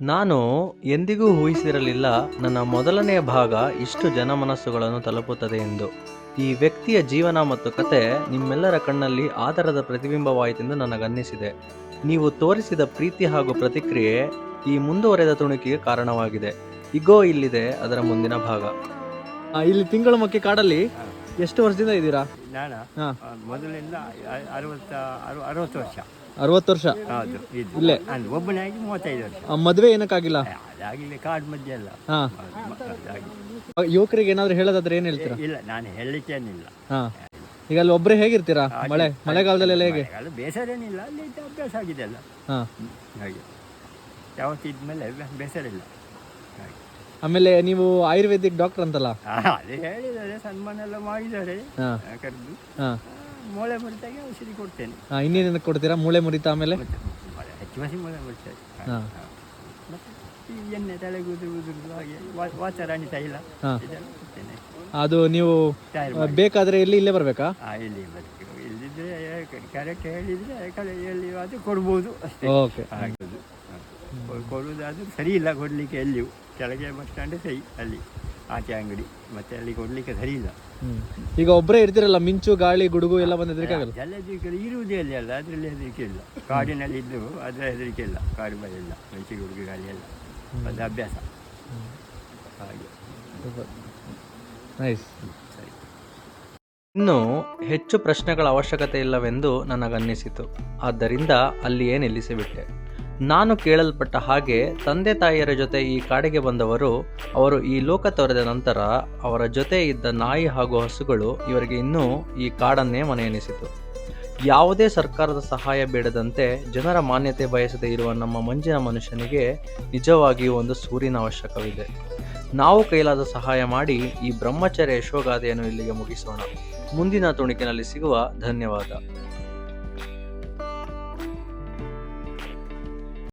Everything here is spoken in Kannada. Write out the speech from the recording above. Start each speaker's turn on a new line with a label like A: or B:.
A: ನಾನು ಎಂದಿಗೂ ಊಹಿಸಿರಲಿಲ್ಲ ನನ್ನ ಮೊದಲನೆಯ ಭಾಗ ಇಷ್ಟು ಜನಮನಸ್ಸುಗಳನ್ನು ತಲುಪುತ್ತದೆ ಎಂದು. ಈ ವ್ಯಕ್ತಿಯ ಜೀವನ ಮತ್ತು ಕತೆ ನಿಮ್ಮೆಲ್ಲರ ಕಣ್ಣಲ್ಲಿ ಆದರದ ಪ್ರತಿಬಿಂಬವಾಯಿತೆಂದು ನನಗನ್ನಿಸಿದೆ. ನೀವು ತೋರಿಸಿದ ಪ್ರೀತಿ ಹಾಗೂ ಪ್ರತಿಕ್ರಿಯೆ ಈ ಮುಂದುವರೆದ ತುಣುಕಿಗೆ ಕಾರಣವಾಗಿದೆ. ಇಗೋ ಇಲ್ಲಿದೆ ಅದರ ಮುಂದಿನ ಭಾಗ.
B: ಇಲ್ಲಿ ತಿಂಗಳ ಮಕ್ಕಿ ಕಾಡಲ್ಲಿ ಎಷ್ಟು ವರ್ಷದಿಂದ ಇದ್ದೀರಾ?
C: ನಾನ
B: ಹಾ.
C: ಮೊದಲಿಂದ 60 ವರ್ಷ.
B: 60 ವರ್ಷ
C: ಹೌದು ಇದು.
B: ಇಲ್ಲೇ
C: ನಾನು ಒಬ್ಬನಾಗಿ 35 ವರ್ಷ.
B: ಮದ್ವೆ ಏನಕ್ಕಾಗಿಲ್ಲ?
C: ಅದಾಗಿಲ್ಲ, ಕಾಡು ಮಧ್ಯೆ ಅಲ್ಲ.
B: ಹಾ.
C: ಅದಾಗಿ
B: ಯುವಕರಿಗೆ ಏನಾದ್ರು ಹೇಳೋದಾದ್ರೆ ಏನ್ ಹೇಳ್ತೀರಾ?
C: ಇಲ್ಲ, ನಾನು ಹೇಳಲಿಕ್ಕೇನಿಲ್ಲ.
B: ಹಾ. ಈಗ ಅಲ್ಲಿ ಒಬ್ರೇ ಹೇಗಿರ್ತೀರಾ? ಮಳೆಗಾಲದಲ್ಲೆಲ್ಲ ಹೇಗೆ?
C: ಮಳೆಗಾಲ ಬೇಸರ ಏನಿಲ್ಲ, ಅಲ್ಲಿ ಇದ್ದ ಅಭ್ಯಾಸ ಆಗಿದೆ ಅಲ್ಲ.
B: ಹಾ.
C: ಹಾಗೆ ಯಾವತ್ತಿದ್ಮೇಲೆ ಬೇಸರ ಇಲ್ಲ. ಹಾಗೆ
B: ಆಮೇಲೆ ನೀವು ಆಯುರ್ವೇದಿಕ್ ಡಾಕ್ಟರ್ ಅಂತಲ್ಲ?
C: ಅದೇ ಹೇಳಿದ್ದಾರೆ, ಸನ್ಮಾನ ಎಲ್ಲ ಮಾಡಿದ್ದಾರೆ.
B: ಹಾ.
C: ಕರೆದು
B: ಹಾ.
C: ಮೂಳೆ ಮುರಿತಾಗೆ ಔಷಧಿ ಕೊಡ್ತೇನೆ.
B: ಇನ್ನೇನಕ್ಕೆ ಕೊಡ್ತೀರಾ? ಮೂಳೆ ಮುರಿತ ಆಮೇಲೆ?
C: ಹೆಚ್ಚು ಮೂಳೆ ಮುರಿತಾರೆ.
B: ಹಾ.
C: ಮತ್ತೆ ಈ ಎಣ್ಣೆ ತಲೆಗೆ ಉದುರುದು ಹಾಗೆ ವಾಚರಾಣಿ ತೈಲ
B: ಹಾ.
C: ಇದೆಲ್ಲ ಕೊಡ್ತೇನೆ.
B: ಅದು ನೀವು
C: ತಯಾರು ಮಾಡಿ.
B: ಬೇಕಾದ್ರೆ ಇಲ್ಲೇ ಬರ್ಬೇಕಾ?
C: ಇಲ್ಲಿ ಬರ್ತೀವಿ, ಇಲ್ಲಿದ್ರೆ ಕರೆಕ್ಟ್ ಹೇಳಿದ್ರೆ ಎಲ್ಲಿ ಅದು ಕೊಡ್ಬೋದು ಅಷ್ಟೇ.
B: ಓಕೆ.
C: ಆಗೋದು ಕೊಡುವುದಾದ್ರೂ ಸರಿ ಇಲ್ಲ ಕೊಡಲಿಕ್ಕೆ. ಎಲ್ಲಿಯೂ ಕೆಳಗೆ ಬಸ್ ಸ್ಟ್ಯಾಂಡ್ ಸರಿ, ಅಲ್ಲಿ ಆಚೆ ಅಂಗಡಿ, ಮತ್ತೆ ಅಲ್ಲಿ ಕೊಡಲಿಕ್ಕೆ ಸರಿ ಇಲ್ಲ.
B: ಈಗ ಒಬ್ಬರೇ ಇರ್ತೀರಲ್ಲ, ಮಿಂಚು ಗಾಳಿ ಗುಡುಗು ಎಲ್ಲ ಬಂದಿದ್ರಿಕೆ ಆಗಲ್ಲ?
C: ಎಲ್ಲ ಹೆದರಿಕೆ ಇರುವುದೇ ಅಲ್ಲಿ ಅಲ್ಲ, ಅದರಲ್ಲಿ ಹೆದರಿಕೆ ಇಲ್ಲ. ಕಾಡಿನಲ್ಲಿ ಇದ್ದು ಅದರ ಹೆದರಿಕೆ ಇಲ್ಲ, ಕಾಡು ಭಯ ಇಲ್ಲ, ಮೆಣಸಿ ಹುಡುಗಿ ಗಾಳಿ ಎಲ್ಲ ಅದು ಅಭ್ಯಾಸ. ಹಾಗೆ
B: ನೈಸ್.
C: ಸರಿ.
A: ಇನ್ನು ಹೆಚ್ಚು ಪ್ರಶ್ನೆಗಳ ಅವಶ್ಯಕತೆ ಇಲ್ಲವೆಂದು ನನಗನ್ನಿಸಿತು. ಆದ್ದರಿಂದ ಅಲ್ಲಿಯೇ ನಿಲ್ಲಿಸಿಬಿಟ್ಟೆ. ನಾನು ಕೇಳಲ್ಪಟ್ಟ ಹಾಗೆ ತಂದೆ ತಾಯಿಯರ ಜೊತೆ ಈ ಕಾಡಿಗೆ ಬಂದವರು, ಅವರು ಈ ಲೋಕ ತೊರೆದ ನಂತರ ಅವರ ಜೊತೆ ಇದ್ದ ನಾಯಿ ಹಾಗೂ ಹಸುಗಳು ಇವರಿಗೆ ಇನ್ನೂ ಈ ಕಾಡನ್ನೇ ಮನೆಯೆನಿಸಿತು. ಯಾವುದೇ ಸರ್ಕಾರದ ಸಹಾಯ ಬೇಡದಂತೆ ಜನರ ಮಾನ್ಯತೆ ಬಯಸದೇ ಇರುವ ನಮ್ಮ ಮಂಜಿನ ಮನುಷ್ಯನಿಗೆ ನಿಜವಾಗಿಯೂ ಒಂದು ಸೂರಿನ ಅವಶ್ಯಕವಿದೆ. ನಾವು ಕೈಲಾದ ಸಹಾಯ ಮಾಡಿ ಈ ಬ್ರಹ್ಮಚರ್ಯ ಯಶೋಗಾಥೆಯನ್ನು ಇಲ್ಲಿಗೆ ಮುಗಿಸೋಣ. ಮುಂದಿನ ತುಣುಕಿನಲ್ಲಿ ಸಿಗುವ. ಧನ್ಯವಾದ.